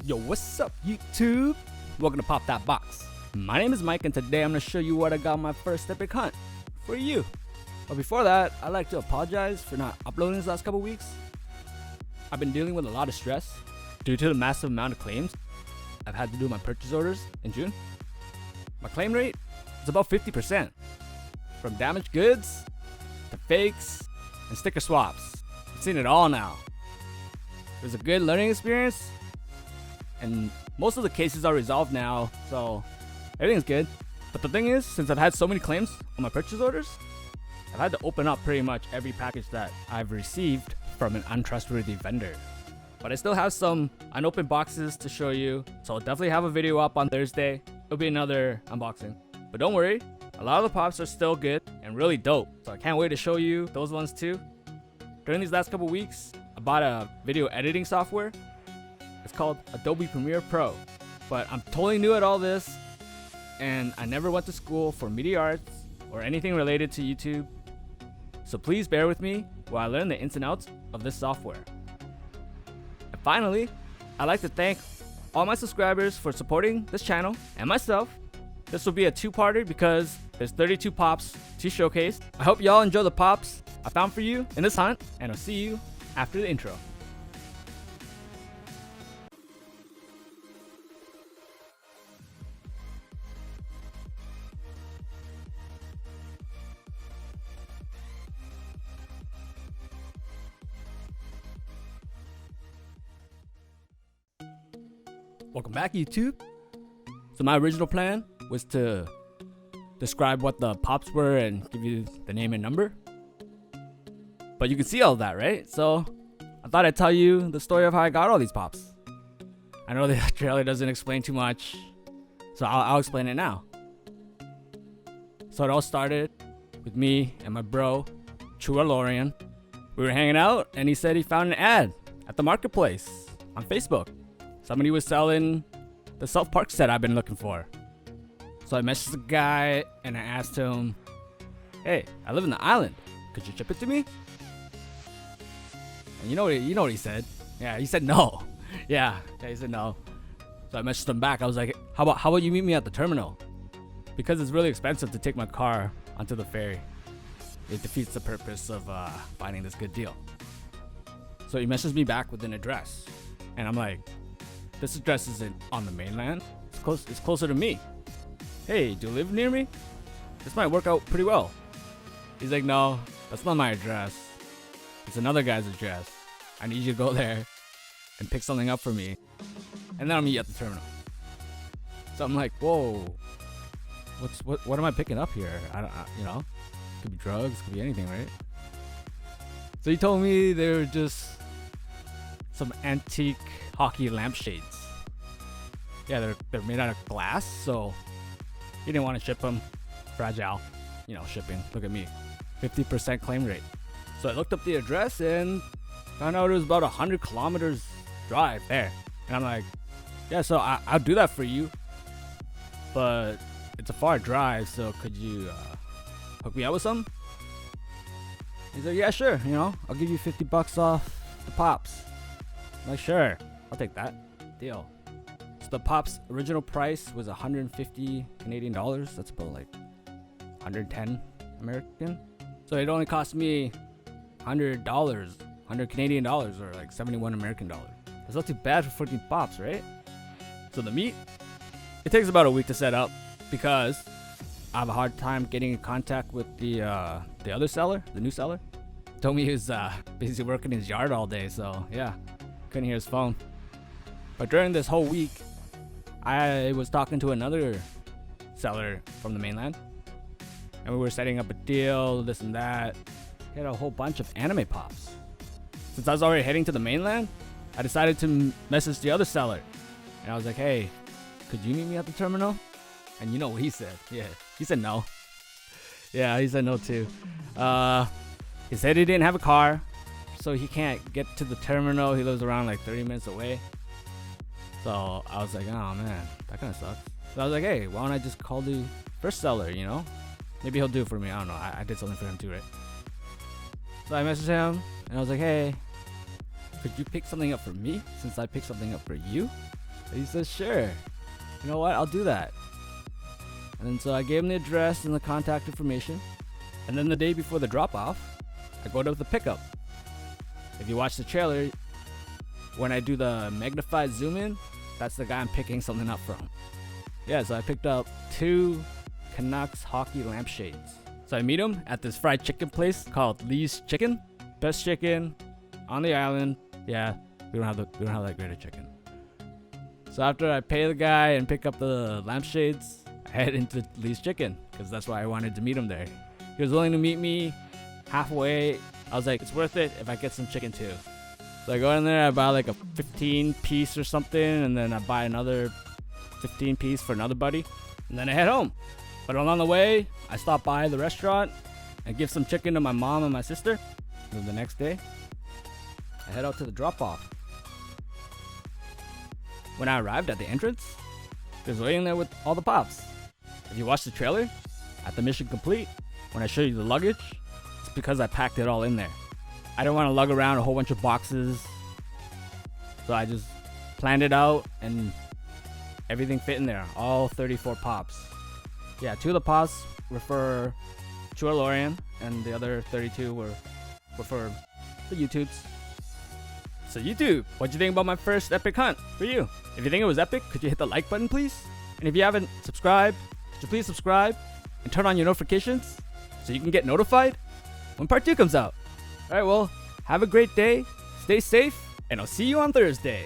Yo, what's up, YouTube? Welcome to Pop That Box. My name is Mike, and today I'm going to show you what I got on my first epic hunt for you. But before that, I'd like to apologize for not uploading this last couple weeks. I've been dealing with a lot of stress due to the massive amount of claims I've had to do my purchase orders in June. My claim rate is about 50%. From damaged goods to fakes and sticker swaps. I've seen it all now. It was a good learning experience, and most of the cases are resolved now, so everything's good. But the thing is, since I've had so many claims on my purchase orders, I've had to open up pretty much every package that I've received from an untrustworthy vendor. But I still have some unopened boxes to show you, so I'll definitely have a video up on Thursday. It'll be another unboxing. But don't worry, a lot of the pops are still good and really dope, so I can't wait to show you those ones too. During these last couple weeks, I bought a video editing software. It's called Adobe Premiere Pro. But I'm totally new at all this, and I never went to school for media arts or anything related to YouTube. So please bear with me while I learn the ins and outs of this software. And finally, I'd like to thank all my subscribers for supporting this channel and myself. This will be a two-parter because there's 32 pops to showcase. I hope y'all enjoy the pops I found for you in this hunt, and I'll see you after the intro. Welcome back, YouTube. So my original plan was to describe what the pops were and give you the name and number. But you can see all of that, right? So I thought I'd tell you the story of how I got all these pops. I know the trailer doesn't explain too much, so I'll explain it now. So it all started with me and my bro, Chua Lorian. We were hanging out, and he said he found an ad at the marketplace on Facebook. Somebody was selling the South Park set I've been looking for. So I messaged the guy and I asked him, "Hey, I live in the island. Could you ship it to me?" And you know what he said? Yeah, he said no. Yeah, he said no. So I messaged him back. I was like, how about you meet me at the terminal? Because it's really expensive to take my car onto the ferry. It defeats the purpose of finding this good deal. So he messaged me back with an address. And I'm like, this address isn't on the mainland. It's closer to me. Hey, do you live near me? This might work out pretty well. He's like, no, that's not my address. It's another guy's address. I need you to go there and pick something up for me, and then I'll meet you at the terminal. So I'm like, whoa, what am I picking up here? Could be drugs, could be anything, right? So he told me they were just some antique hockey lampshades. Yeah, they're made out of glass, so he didn't want to ship them. Fragile, shipping. Look at me, 50% claim rate. So I looked up the address and found out it was about 100 kilometers drive there. And I'm like, yeah, so I'll do that for you, but it's a far drive, so could you hook me up with something? He's like, yeah, sure, I'll give you $50 off the pops. I'm like, sure, I'll take that. Deal. So the pops original price was 150 Canadian dollars. That's about like 110 American. So it only cost me $100, 100 Canadian dollars, or like 71 American dollars. That's not too bad for 14 pops, right? So the meat, it takes about a week to set up because I have a hard time getting in contact with the other seller, the new seller. Told me he was busy working in his yard all day, so yeah, couldn't hear his phone. But during this whole week, I was talking to another seller from the mainland, and we were setting up a deal, this and that. He had a whole bunch of anime pops. Since I was already heading to the mainland, I decided to message the other seller. And I was like, hey, could you meet me at the terminal? And you know what he said? Yeah, he said no. Yeah, he said no too. He said he didn't have a car, so he can't get to the terminal. He lives around like 30 minutes away. So I was like, oh man, that kind of sucks. So I was like, hey, why don't I just call the first seller, Maybe he'll do it for me. I don't know. I did something for him too, right? So I messaged him, and I was like, hey, could you pick something up for me since I picked something up for you? He says, sure. You know what? I'll do that. And then so I gave him the address and the contact information. And then the day before the drop-off, I go to the pickup. If you watch the trailer, when I do the magnified zoom in, that's the guy I'm picking something up from. Yeah, so I picked up 2 Canucks hockey lampshades. So I meet him at this fried chicken place called Lee's Chicken. Best chicken on the island. Yeah, we don't have that great of chicken. So after I pay the guy and pick up the lampshades, I head into Lee's Chicken because that's why I wanted to meet him there. He was willing to meet me halfway. I was like, it's worth it if I get some chicken too. So I go in there, I buy like a 15 piece or something, and then I buy another 15 piece for another buddy, and then I head home. But along the way, I stop by the restaurant and give some chicken to my mom and my sister. And then the next day, I head out to the drop-off. When I arrived at the entrance, he was waiting there with all the pops. If you watch the trailer, at the mission complete, when I show you the luggage, it's because I packed it all in there. I didn't want to lug around a whole bunch of boxes, so I just planned it out and everything fit in there, all 34 pops. Yeah, 2 of the pops were for Chualorian, and the other 32 were for the YouTubes. So YouTube, what'd you think about my first epic hunt for you? If you think it was epic, could you hit the like button please? And if you haven't subscribed, could you please subscribe and turn on your notifications so you can get notified when part 2 comes out. Alright, well, have a great day, stay safe, and I'll see you on Thursday.